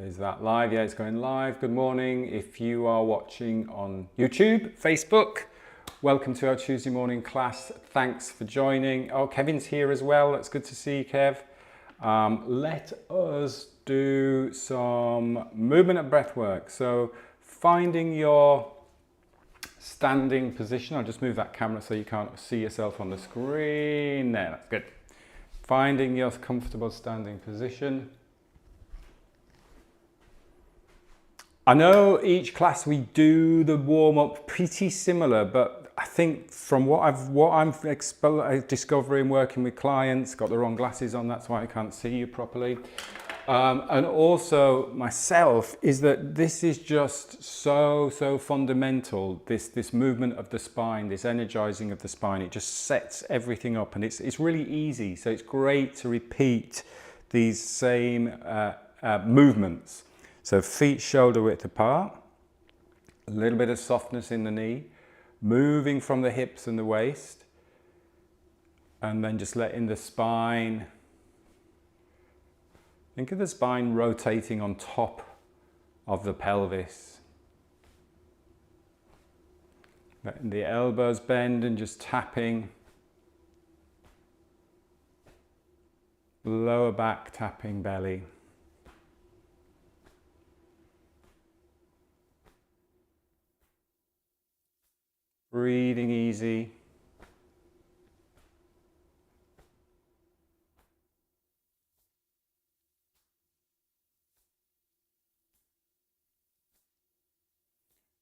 Is that live? Yeah, it's going live. Good morning. If you are watching on YouTube, Facebook, welcome to our Tuesday morning class. Thanks for joining. Oh, Kevin's here as well. It's good to see you, Kev. Let us do some movement and breath work. So finding your standing position. I'll just move that camera so you can't see yourself on the screen. There, that's good. Finding your comfortable standing position. I know each class we do the warm-up pretty similar, but I think from what I'm discovering working with clients, got the wrong glasses on, that's why I can't see you properly. And also myself, is that this is just so fundamental, this movement of the spine, this energizing of the spine. It just sets everything up, and it's really easy. So it's great to repeat these same movements. So feet shoulder width apart, a little bit of softness in the knee, moving from the hips and the waist, and then just letting the spine, think of the spine rotating on top of the pelvis. Letting the elbows bend and just tapping, lower back tapping belly. Breathing easy.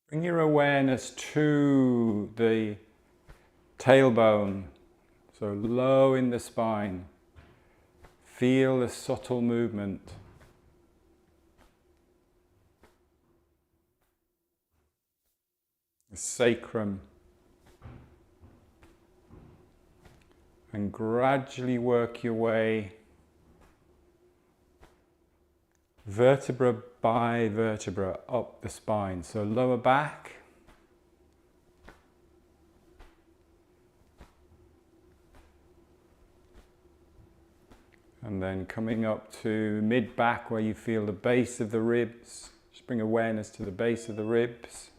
Bring your awareness to the tailbone, so low in the spine. Feel the subtle movement. The sacrum. And gradually work your way vertebra by vertebra up the spine. So lower back, and then coming up to mid back where you feel the base of the ribs. Just bring awareness to the base of the ribs.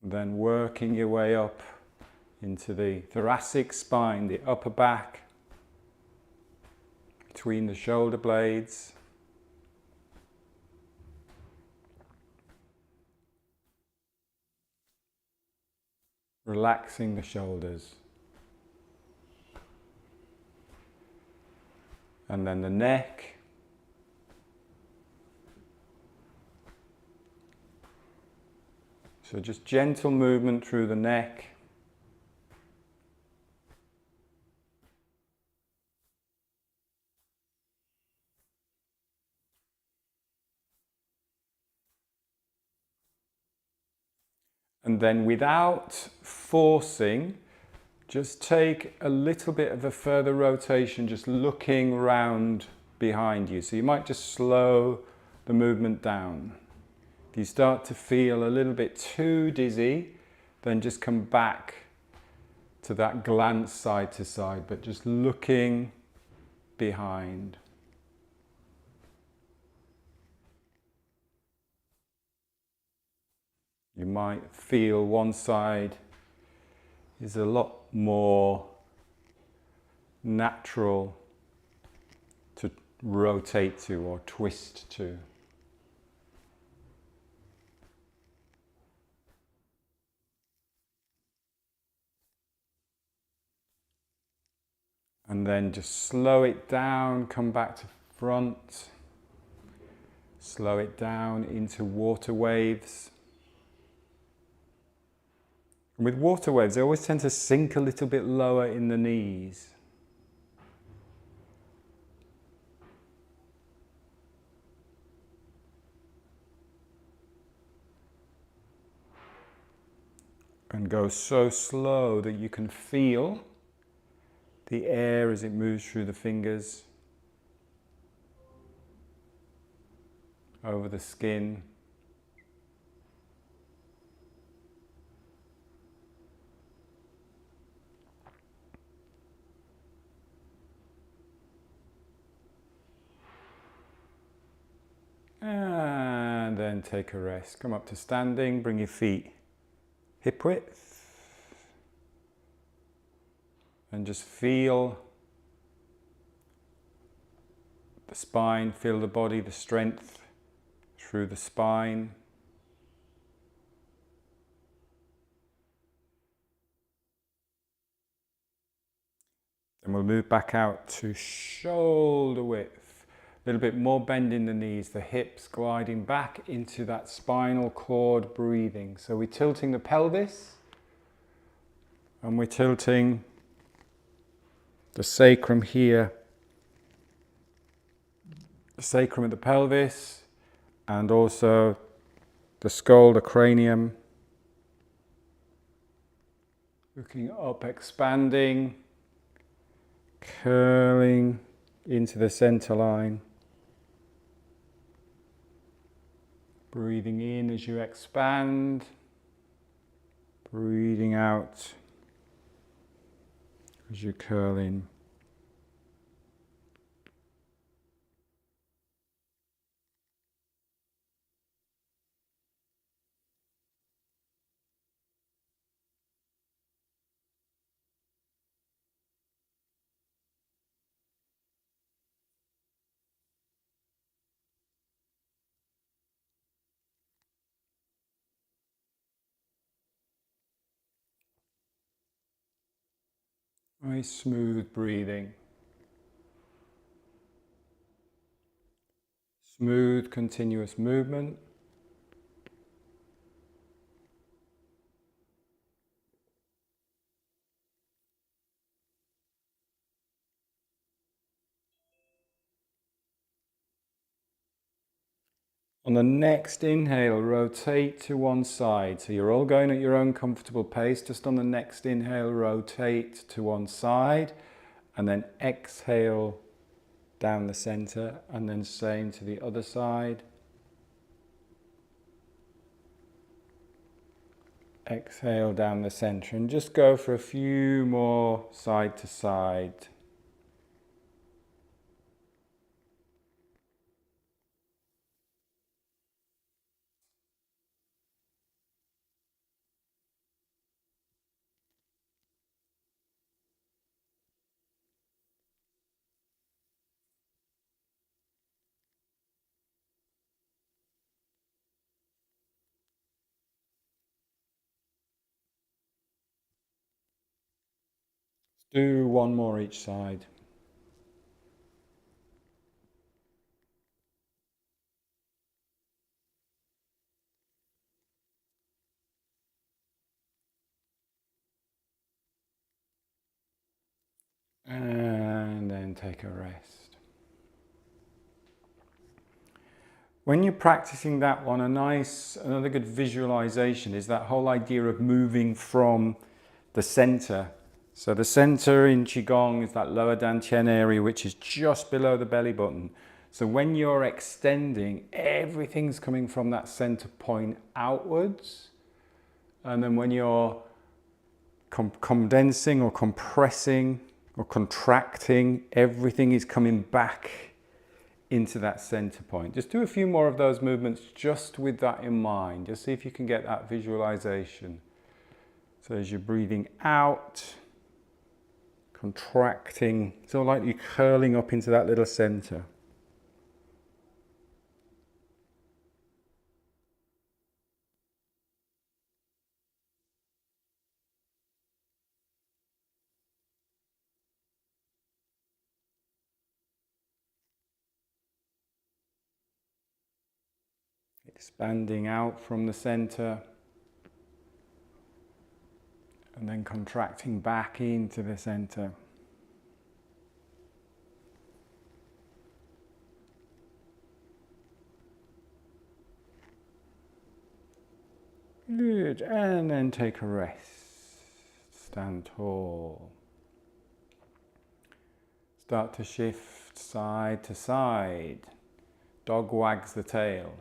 Then working your way up into the thoracic spine, the upper back, between the shoulder blades. Relaxing the shoulders. And then the neck. So just gentle movement through the neck. And then without forcing, just take a little bit of a further rotation, just looking round behind you. So you might just slow the movement down. If you start to feel a little bit too dizzy, then just come back to that glance side to side, but just looking behind. You might feel one side is a lot more natural to rotate to or twist to. And then just slow it down, come back to front. Slow it down into water waves. And with water waves, they always tend to sink a little bit lower in the knees. And go so slow that you can feel the air as it moves through the fingers, over the skin. then take a rest. Come up to standing, bring your feet hip width. And just feel the spine, feel the body, the strength through the spine. Then we'll move back out to shoulder width. A little bit more bend in the knees, the hips gliding back into that spinal cord breathing. So we're tilting the pelvis and we're tilting the sacrum here, the sacrum of the pelvis, and also the skull, the cranium. Looking up, expanding, curling into the center line. Breathing in as you expand, breathing out as you curl in. Nice smooth breathing. Smooth, continuous movement. On the next inhale, rotate to one side. So you're all going at your own comfortable pace. Just on the next inhale, rotate to one side. And then exhale down the center. And then same to the other side. Exhale down the center. And just go for a few more side to side. Do one more each side. And then take a rest. When you're practicing that one, another good visualization is that whole idea of moving from the center. So the center in Qigong is that lower dantian area, which is just below the belly button. So when you're extending, everything's coming from that center point outwards. And then when you're condensing or compressing or contracting, everything is coming back into that center point. Just do a few more of those movements just with that in mind. Just see if you can get that visualization. So as you're breathing out, contracting, it's all like you're curling up into that little center. Expanding out from the center and then contracting back into the center. Good, and then take a rest. Stand tall. Start to shift side to side. Dog wags the tail.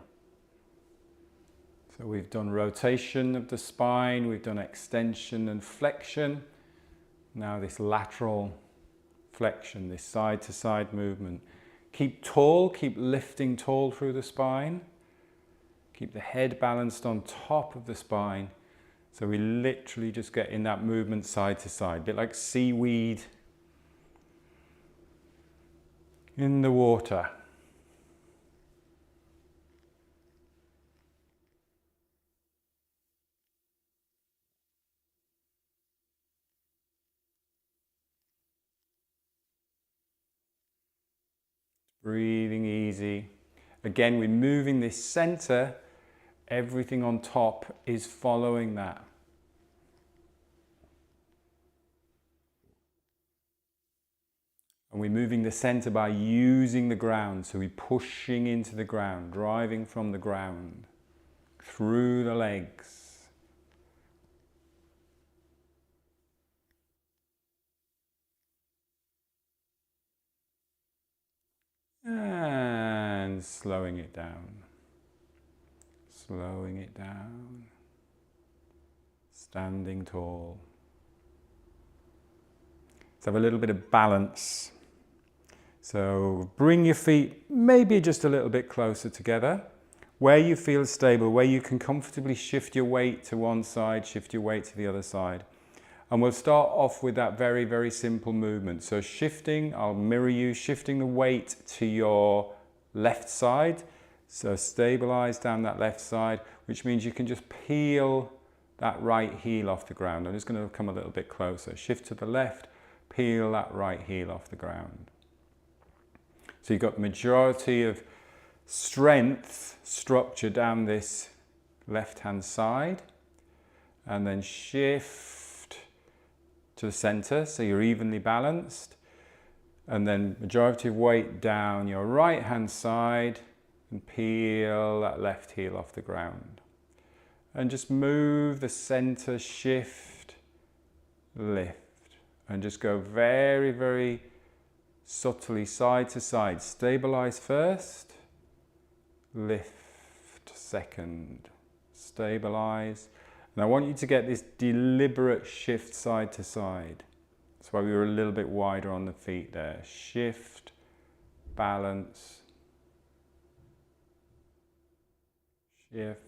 So we've done rotation of the spine, we've done extension and flexion. Now this lateral flexion, this side to side movement. Keep tall, keep lifting tall through the spine. Keep the head balanced on top of the spine. So we literally just get in that movement side to side, a bit like seaweed in the water. Breathing easy. Again, we're moving this center. Everything on top is following that. And we're moving the center by using the ground. So we're pushing into the ground, driving from the ground, through the legs. And slowing it down. Slowing it down. Standing tall. Let's have a little bit of balance. So bring your feet maybe just a little bit closer together. Where you feel stable, where you can comfortably shift your weight to one side, shift your weight to the other side. And we'll start off with that very, very simple movement. So shifting, I'll mirror you, shifting the weight to your left side. So stabilize down that left side, which means you can just peel that right heel off the ground. I'm just going to come a little bit closer. Shift to the left, peel that right heel off the ground. So you've got the majority of strength structure down this left-hand side. And then shift to the center, so you're evenly balanced, and then majority of weight down your right hand side and peel that left heel off the ground, and just move the center, shift, lift, and just go very, very subtly side to side. Stabilize first, lift second, stabilize. And I want you to get this deliberate shift side to side. That's why we were a little bit wider on the feet there. Shift, balance, shift.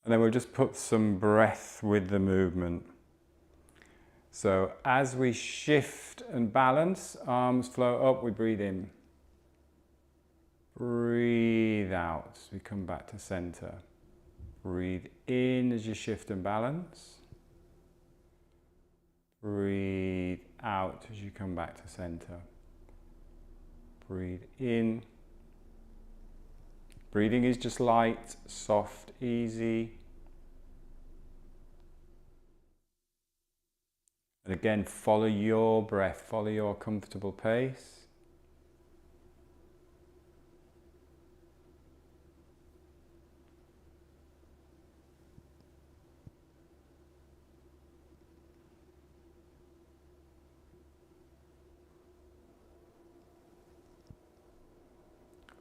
And then we'll just put some breath with the movement. So as we shift and balance, arms float up, we breathe in. Breathe out as we come back to center. Breathe in as you shift and balance. Breathe out as you come back to center. Breathe in. Breathing is just light, soft, easy. And again, follow your breath, follow your comfortable pace.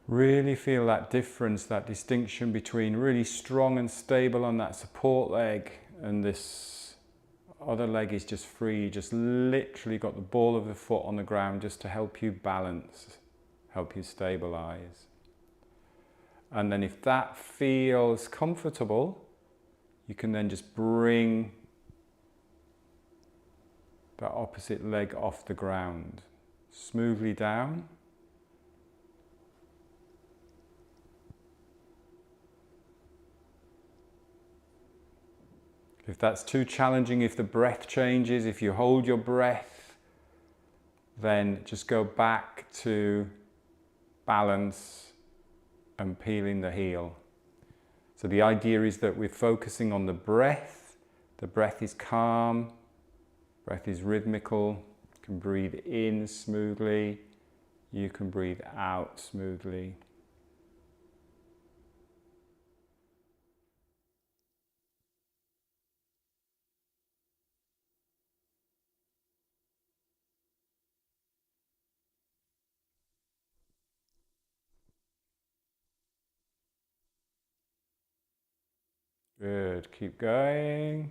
Really feel that difference, that distinction between really strong and stable on that support leg, and this other leg is just free. You just literally got the ball of the foot on the ground just to help you balance, help you stabilize. And then if that feels comfortable, you can then just bring that opposite leg off the ground, smoothly down. If that's too challenging, if the breath changes, if you hold your breath, then just go back to balance and peeling the heel. So the idea is that we're focusing on the breath. The breath is calm, breath is rhythmical. You can breathe in smoothly, you can breathe out smoothly. Good, keep going.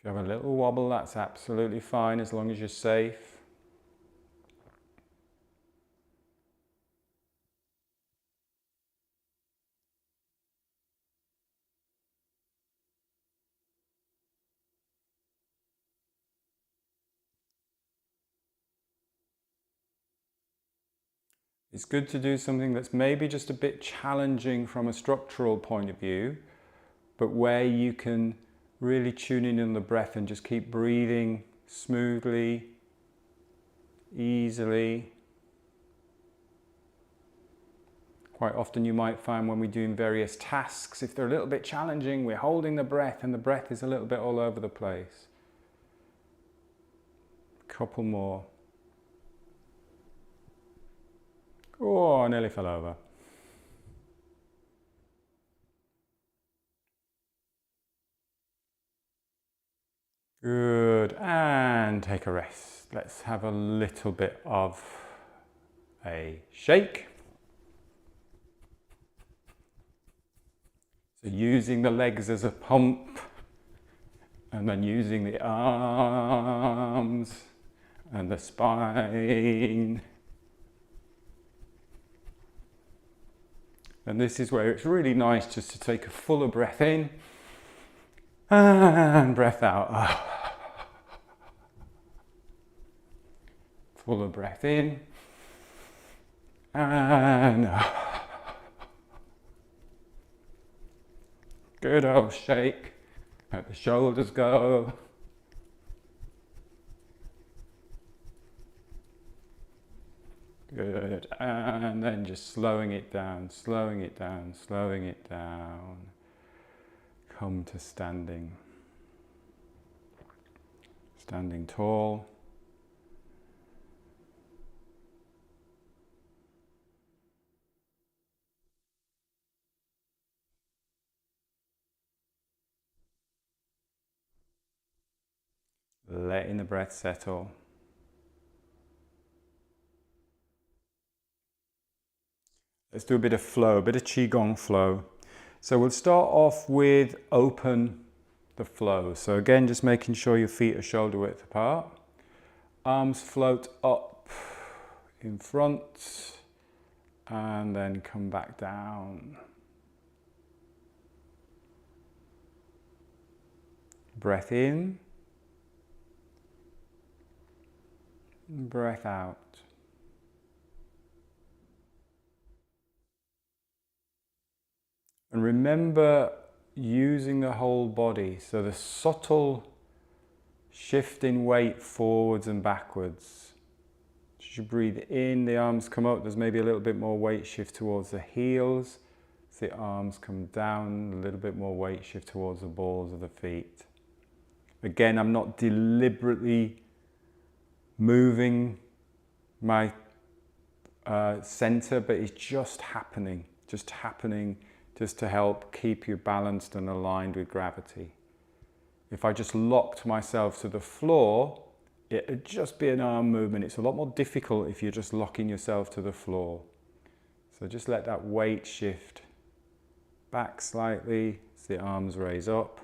If you have a little wobble, that's absolutely fine as long as you're safe. It's good to do something that's maybe just a bit challenging from a structural point of view, but where you can really tune in on the breath and just keep breathing smoothly, easily. Quite often you might find when we're doing various tasks, if they're a little bit challenging, we're holding the breath and the breath is a little bit all over the place. Couple more. Oh, I nearly fell over. Good, and take a rest. Let's have a little bit of a shake. So using the legs as a pump, and then using the arms and the spine. And this is where it's really nice just to take a fuller breath in and breath out. Fuller breath in and good old shake. Let the shoulders go. Good, and then just slowing it down, slowing it down, slowing it down. Come to standing. Standing tall. Letting the breath settle. Let's do a bit of flow, a bit of Qigong flow. So we'll start off with open the flow. So again, just making sure your feet are shoulder width apart. Arms float up in front and then come back down. Breath in. Breath out. And remember using the whole body, so the subtle shift in weight forwards and backwards. As you breathe in, the arms come up, there's maybe a little bit more weight shift towards the heels. As the arms come down, a little bit more weight shift towards the balls of the feet. Again, I'm not deliberately moving my center, but it's just happening just to help keep you balanced and aligned with gravity. If I just locked myself to the floor, it'd just be an arm movement. It's a lot more difficult if you're just locking yourself to the floor. So just let that weight shift back slightly as the arms raise up.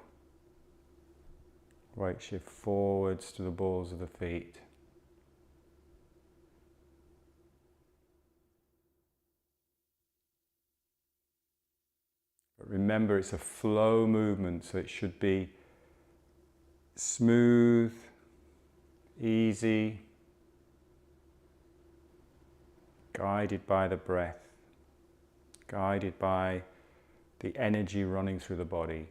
Weight shift forwards to the balls of the feet. But remember, it's a flow movement, so it should be smooth, easy, guided by the breath, guided by the energy running through the body.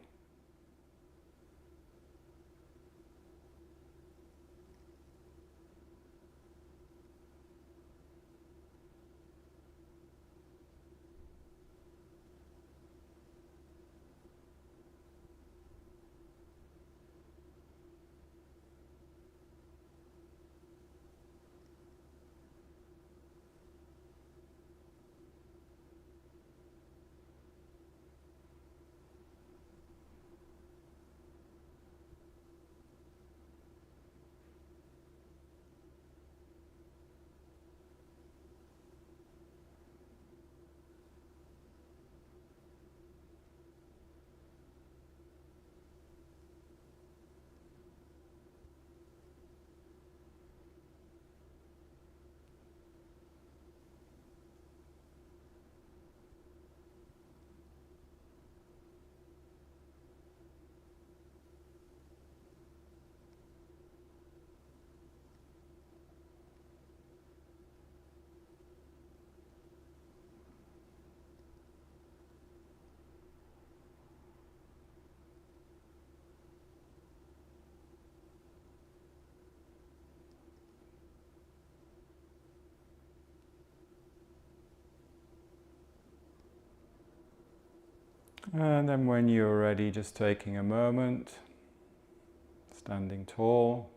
And then when you're ready, just taking a moment, standing tall.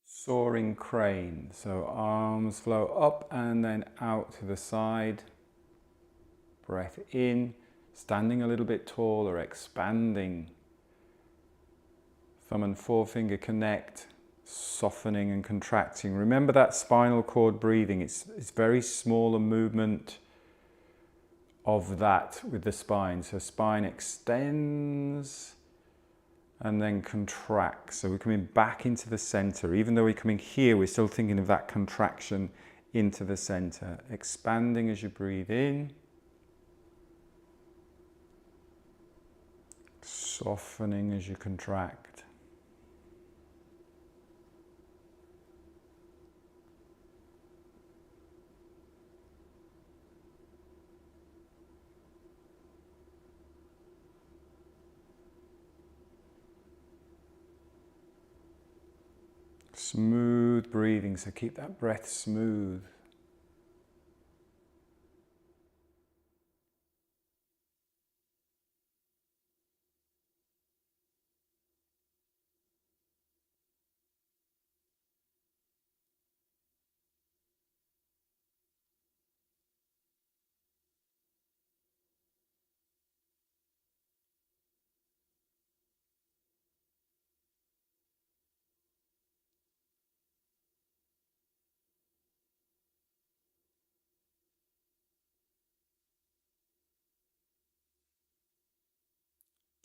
Soaring crane, so arms flow up and then out to the side. Breath in, standing a little bit taller, expanding. Thumb and forefinger connect, softening and contracting. Remember that spinal cord breathing. It's very small a movement of that with the spine. So spine extends and then contracts. So we're coming back into the center. Even though we're coming here, we're still thinking of that contraction into the center. Expanding as you breathe in. Softening as you contract. Smooth breathing, so keep that breath smooth.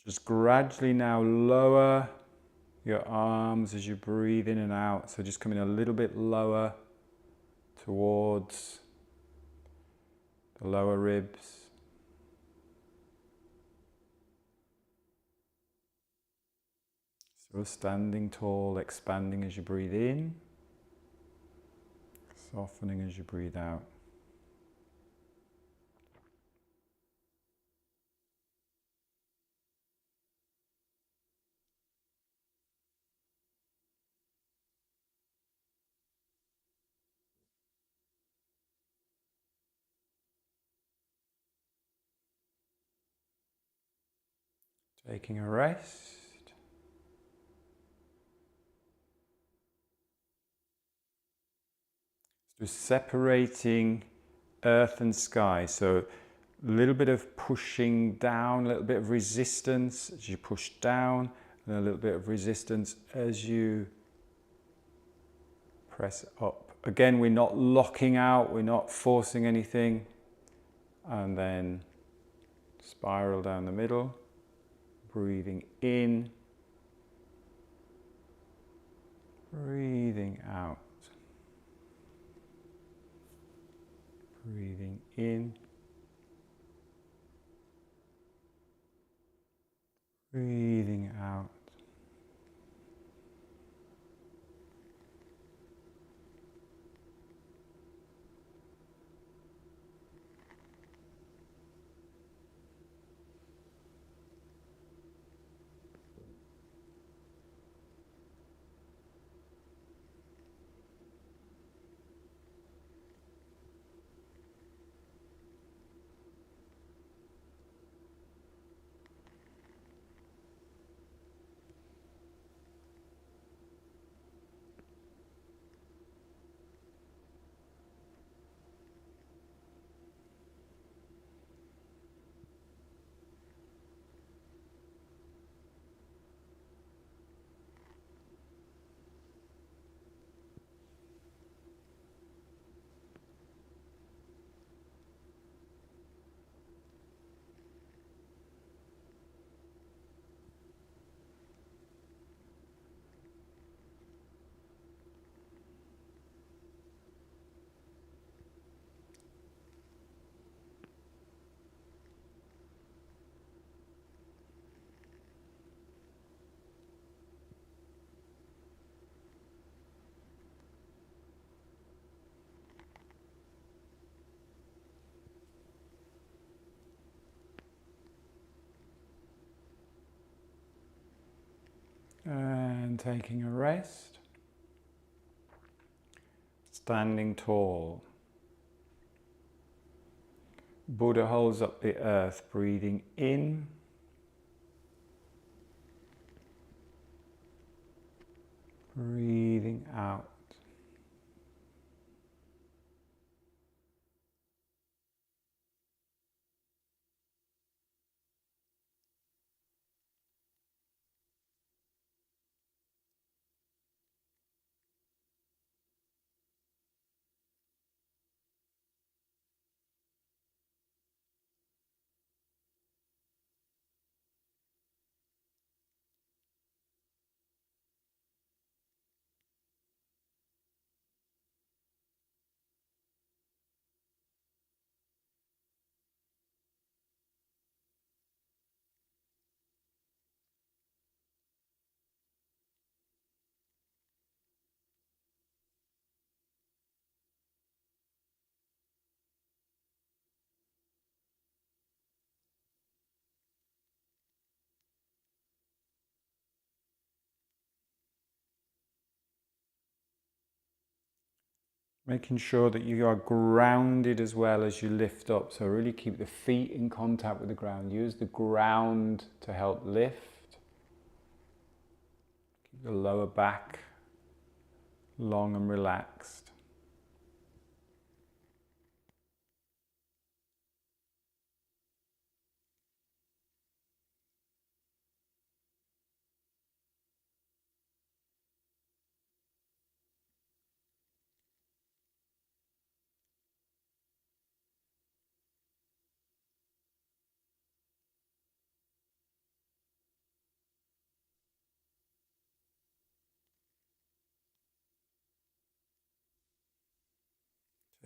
Just gradually now lower your arms as you breathe in and out. So just coming a little bit lower towards the lower ribs. So standing tall, expanding as you breathe in, softening as you breathe out. Taking a rest. Just separating earth and sky. So a little bit of pushing down, a little bit of resistance as you push down, and a little bit of resistance as you press up. Again, we're not locking out, we're not forcing anything. And then spiral down the middle, breathing in, breathing out. Breathing in, breathing out. And taking a rest, standing tall. Buddha holds up the earth, breathing in. Breathing out. Making sure that you are grounded as well as you lift up. So really keep the feet in contact with the ground. Use the ground to help lift. Keep the lower back long and relaxed.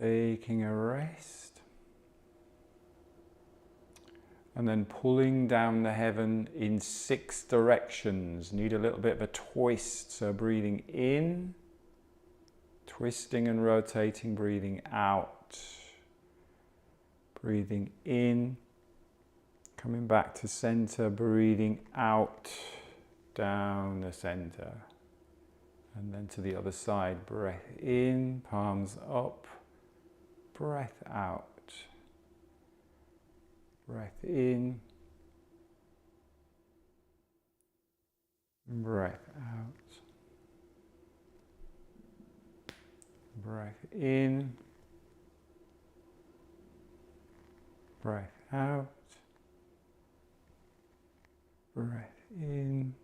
Taking a rest. And then pulling down the heaven in 6 directions. Need a little bit of a twist. So breathing in, twisting and rotating, breathing out. Breathing in, coming back to center, breathing out, down the center. And then to the other side, breath in, palms up, breath out. Breath in, breath out. Breath in, breath out. Breath in.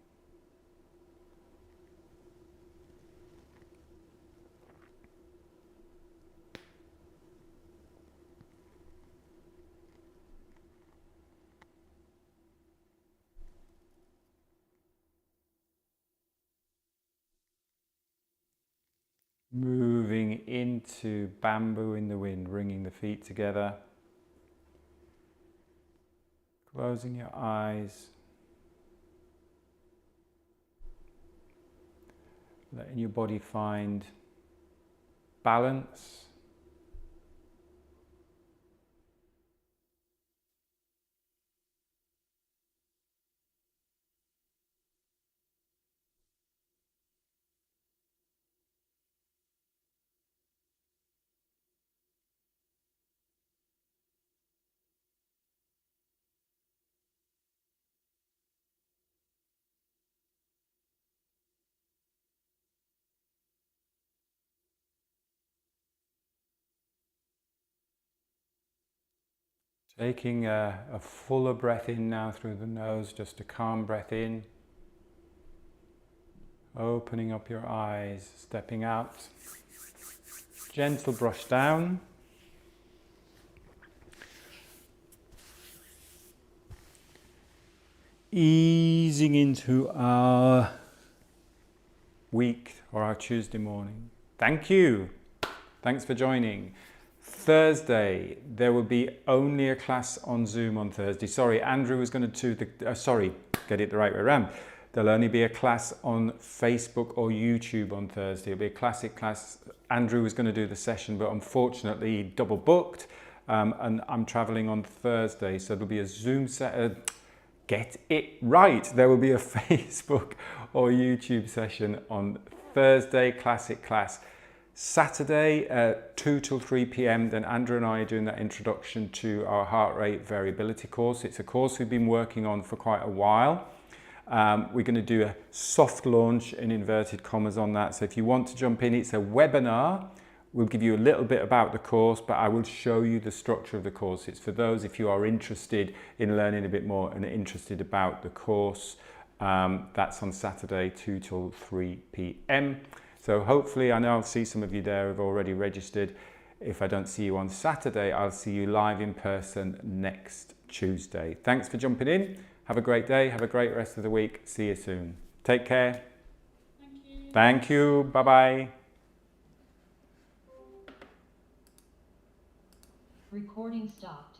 Moving into bamboo in the wind, bringing the feet together. Closing your eyes. Letting your body find balance. Taking a fuller breath in now through the nose, just a calm breath in. Opening up your eyes, stepping out. Gentle brush down. Easing into our week or our Tuesday morning. Thank you. Thanks for joining. Thursday, there will be only a class on Zoom on Thursday. Sorry, Andrew was going to do the, get it the right way around. There'll only be a class on Facebook or YouTube on Thursday. It'll be a classic class. Andrew was going to do the session, but unfortunately double booked. And I'm traveling on Thursday, so there'll be a Zoom get it right. There will be a Facebook or YouTube session on Thursday, classic class. Saturday at 2 till 3 p.m. Then Andrew and I are doing that introduction to our heart rate variability course. It's a course we've been working on for quite a while. We're going to do a soft launch in inverted commas on that. So if you want to jump in, it's a webinar. We'll give you a little bit about the course, but I will show you the structure of the course. It's for those if you are interested in learning a bit more and interested about the course. That's on Saturday, 2 till 3 p.m. So hopefully, I know I'll see some of you there who've already registered. If I don't see you on Saturday, I'll see you live in person next Tuesday. Thanks for jumping in. Have a great day. Have a great rest of the week. See you soon. Take care. Thank you. Thank you. Bye-bye. Recording stopped.